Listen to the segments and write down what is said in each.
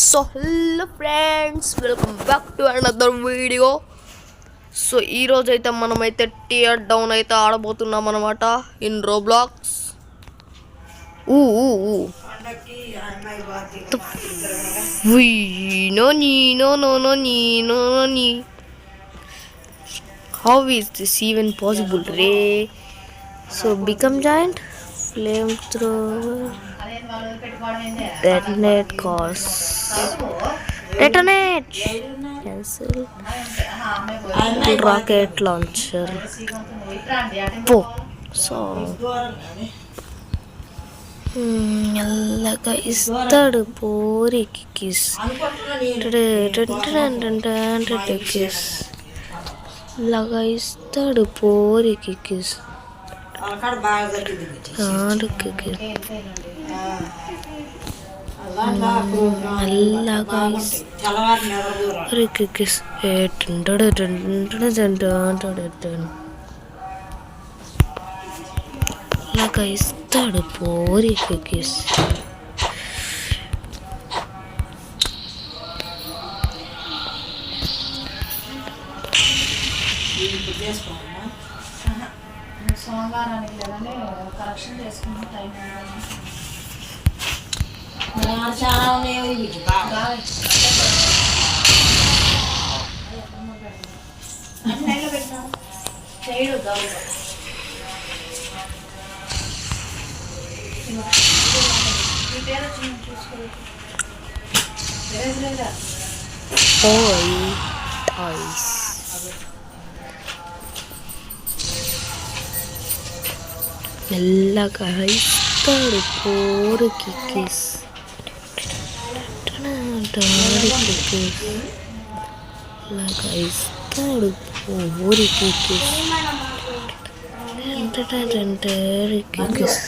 So hello friends, welcome back to another video. So ఈరోజు అయితే మనమైతే టియర్ డౌన్ అయితే ఆడబోతున్నాం అనమాట in Roblox. How is this even possible, Ray? So become giant, flamethrower, detonate cause, detonate, cancel, rocket launcher, po. So ఎల్లగా ఇస్తాడు పోరికి kiss kiss లాగా ఇస్తాడు పోరికి kiss మెల్లగా kiss లాగా ఇస్తాడు పోరికి కిస్. సోమవారానికి లేదని కరెక్షన్ చేసుకుంటే టైం చాలా ఉన్నాయి. పెట్టినా చేయడు మెల్లగా ఇస్తాడు పోరికి కిస్ లాగా ఇస్తాడు పోరికి కిస్ కిస్.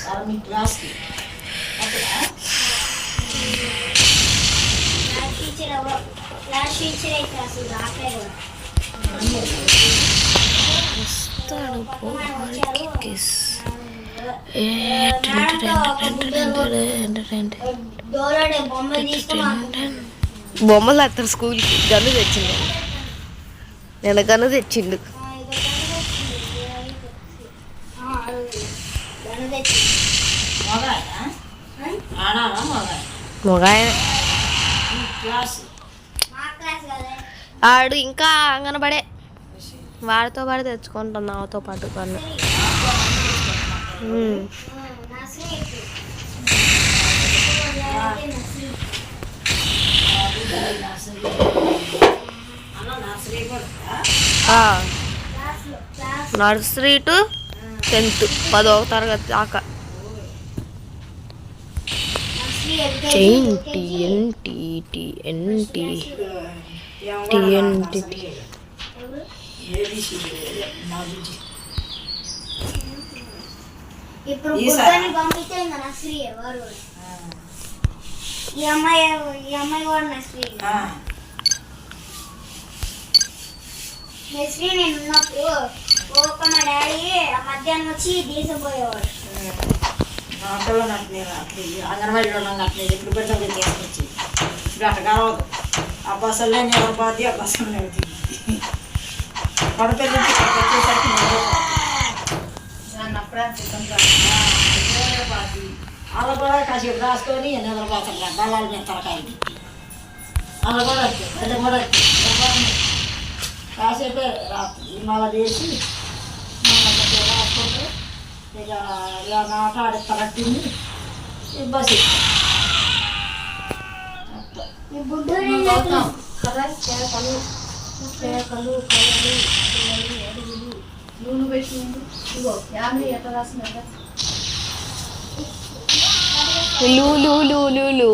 ఇస్తాడు పోరికి కిస్. బొమ్మలు అతను స్కూల్కి గన్ను తెచ్చిండు. నేను గన్ను తెచ్చిండు. మొగాయ ఆడు ఇంకా అంగనబడే వాడితో పాటు తెచ్చుకుంటాను నాతో పాటు కన్ను. నర్సరీ టు 10th 10వ తరగతి దాకా. ఇప్పుడు పంపిస్తే ఇంకా నర్సరీ ఎవరు ఈ అమ్మాయి కూడా నర్సరీ. నర్సరీ నేను ఉన్నప్పుడు మా డాడీ మధ్యాహ్నం వచ్చి తీసుకుపోయేవాడు. అంగన్వాడీలో అట్లే ఎప్పుడు పెడతాం తీసుకొచ్చి ఇప్పుడు అట్ట కావద్దు. ఆ బస్సులో నేను బాధి ఆ బస్సులో పడపల్లి వచ్చేసరికి అలా కూడా కాసేపు రాసుకొని నిద్రపోతారు బలాల మీద తలకాయలు. అలా కూడా అది కూడా కాసేపే రాత్రి మళ్ళీ వేసి మళ్ళీ రాసుకుంటే ఇక ఇలా నాట ఆడిస్తారట్టింది బస్సు పేకలు కలలు అడుగులు నూనె పెట్టి ఇగో ఫ్యామిలీ ఎట్లా రాసినాక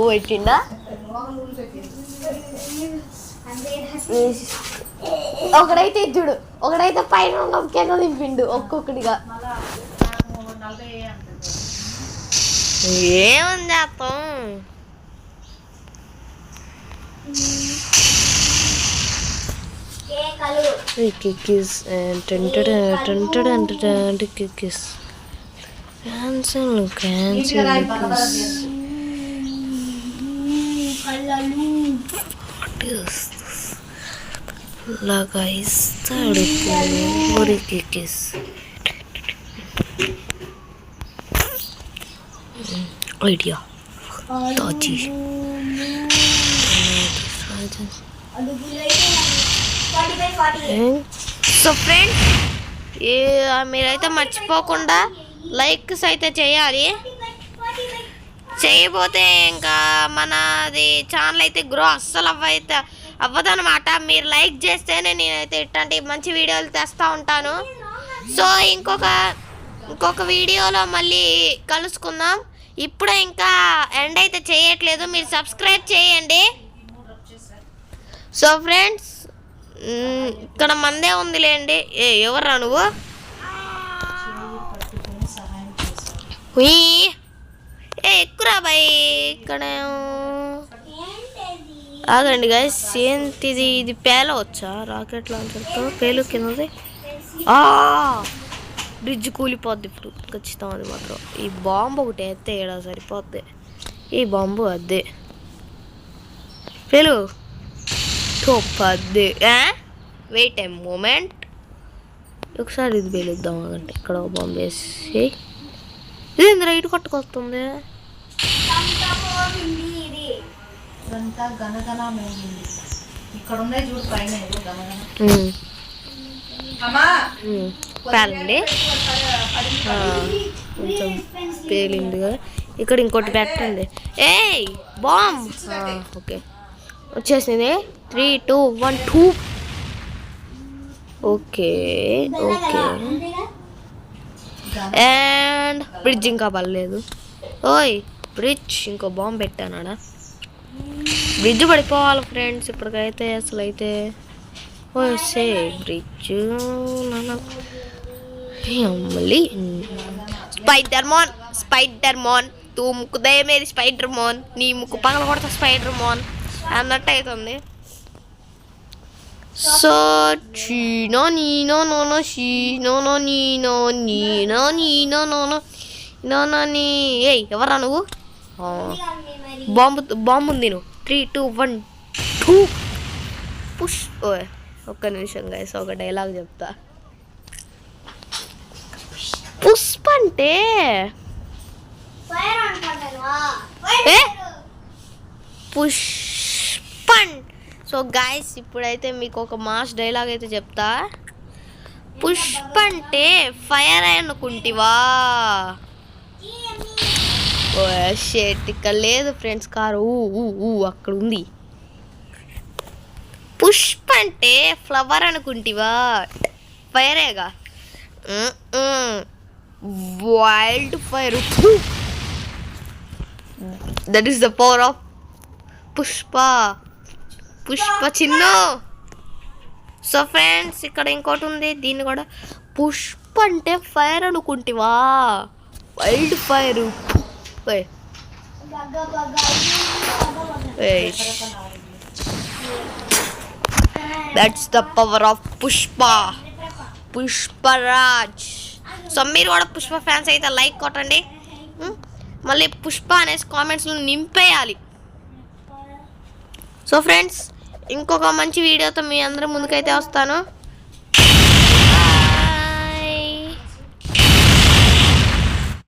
పెట్టిండా. ఒకడైతే చూడు, ఒకడైతే పైన కింద దింపిండు ఒక్కొక్కడిగా. ఏమని చేస్తాం. కిస్ క్యాన్సిల్ లాగా ఇస్తాడు ఊరికి ఐడియా తాజీ సో ఫ్రెండ్స్ మీరైతే మర్చిపోకుండా లైక్స్ అయితే చేయాలి. చేయబోతే ఇంకా మనది ఛానల్ అయితే గ్రో అస్సలు అవ్వదనమాట. మీరు లైక్ చేస్తేనే నేనైతే ఇట్లాంటి మంచి వీడియోలు తెస్తూ ఉంటాను. సో ఇంకొక వీడియోలో మళ్ళీ కలుసుకుందాం. ఇప్పుడే ఇంకా ఎండ్ అయితే చేయట్లేదు, మీరు సబ్స్క్రైబ్ చేయండి. సో ఫ్రెండ్స్ ఇక్కడ మందే ఉందిలేండి. ఎవర్రా నువ్వు? ఎక్కురా బాయ్. ఇక్కడ ఆగండి గైస్, ఏంటిది? ఇది పేలవచ్చా? రాకెట్ లాంచర్తో పేలు కిందది. బ్రిడ్జ్ కూలిపోద్ది ఇప్పుడు ఖచ్చితం. అది మాత్రం ఈ బాంబు ఒకటి ఎత్తే ఏడా సరిపోద్ది. ఈ బాంబు అద్దే పేలు అద్దే. వెయిట్ ఏ మూమెంట్, ఒకసారి ఇది పేలుద్దాం. అంటే ఇక్కడ బాంబు వేసి ఇది రైట్ కొట్టుకొస్తుంది. పేలండి కొంచెం పేలిందిగా. ఇక్కడ ఇంకోటి పెట్టండి. బాంబ్ ఓకే వచ్చేసింది. 3, 2, 1 2. ఓకే అండ్ బ్రిడ్జ్ ఇంకా పడలేదు. ఓయ్ బ్రిడ్జ్ ఇంకో బాంబు పెట్టానాడా? బ్రిడ్జ్ పడిపోవాలి ఫ్రెండ్స్ ఇప్పటికైతే. అసలు అయితే ఓసే బ్రిడ్జ్ మళ్ళీ స్పైడర్ మాన్ తూ ముక్కుదే మేరీ స్పైడర్ మాన్, నీ ముక్కు పగల కొడతా స్పైడర్ మాన్ అన్నట్టు అవుతుంది. So chino నీనో no no షీనో no నీనో నీనో నీనో no no no no నీ. ఎవరా నువ్వు? బాంబు ఉంది. నువ్వు 3, 2, 1 2 పుష్. ఒక్క నిమిషం గైస్, ఒక డైలాగ్ చెప్తా. పుష్ప అంటే పుష్పన్. సో గాయస్ ఇప్పుడైతే మీకు ఒక మాస్ డైలాగ్ అయితే చెప్తా. పుష్ప అంటే ఫైర్ అనుకుంటివా? షేట్ ఇక్కడ లేదు ఫ్రెండ్స్, కారు అక్కడ ఉంది. పుష్ప అంటే ఫ్లవర్ అనుకుంటివా? ఫైరేగా. Wild fire. That is the power of Pushpa చిన్న. సో ఫ్రెండ్స్ ఇక్కడ ఇంకోటి ఉంది, దీన్ని కూడా పుష్ప అంటే ఫైర్ అనుకుంటివా? Wild fire. That's the power of Pushparaj. So మీరు కూడా పుష్ప ఫ్యాన్స్ అయితే లైక్ కొట్టండి. మళ్ళీ పుష్ప అనేసి కామెంట్స్లో నింపేయాలి. సో ఫ్రెండ్స్ ఇంకొక మంచి వీడియోతో మీ అందరి ముందుకైతే వస్తాను.